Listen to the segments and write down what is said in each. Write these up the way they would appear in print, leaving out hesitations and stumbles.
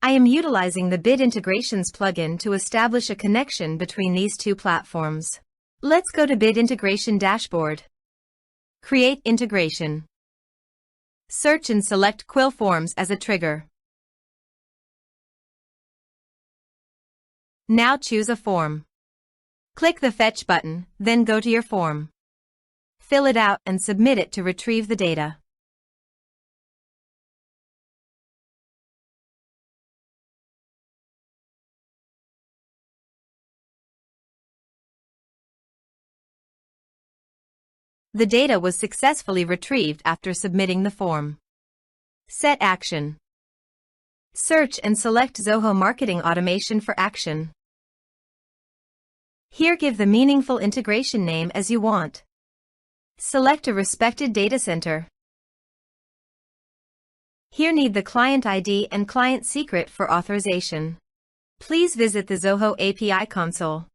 I am utilizing the Bid Integrations plugin to establish a connection between these two platforms. Let's go to Bid Integration Dashboard. Create integration. Search and select Quill Forms as a trigger. Now choose a form. Click the Fetch button, then go to your form. Fill it out and submit it to retrieve the data. The data was successfully retrieved after submitting the form. Set action. Search and select Zoho Marketing Automation for action. Here give the meaningful integration name as you want. Select a respected data center. Here need the client ID and client secret for authorization. Please visit the Zoho API console.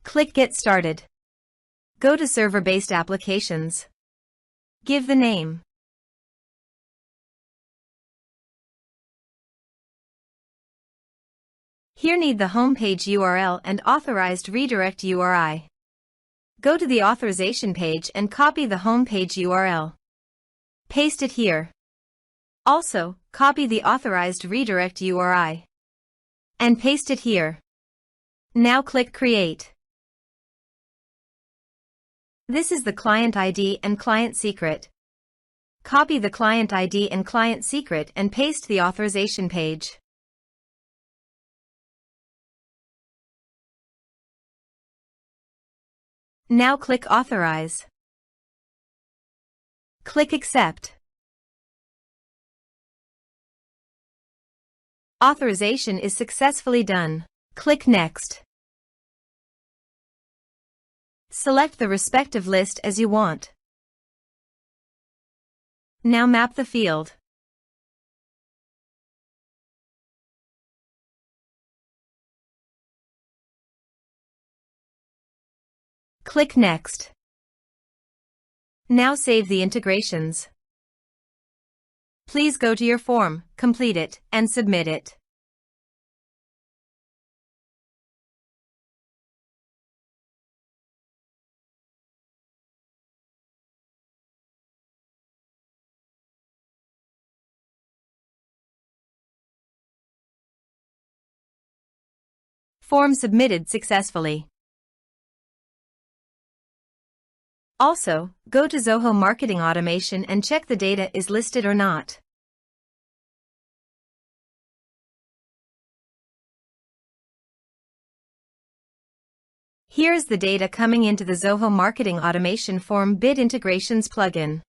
Click Get Started. Go to Server-Based Applications. Give the name. Here need the homepage URL and authorized redirect URI. Go to the authorization page and copy the homepage URL. Paste it here. Also, copy the authorized redirect URI. And paste it here. Now click Create. This is the client ID and client secret. Copy the client ID and client secret and paste the authorization page. Now click Authorize. Click Accept. Authorization is successfully done. Click Next. Select the respective list as you want. Now map the field. Click Next. Now save the integrations. Please go to your form, complete it, and submit it. Form submitted successfully. Also, go to Zoho Marketing Automation and check the data is listed or not. Here is the data coming into the Zoho Marketing Automation Form Bid Integrations plugin.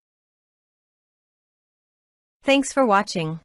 Thanks for watching.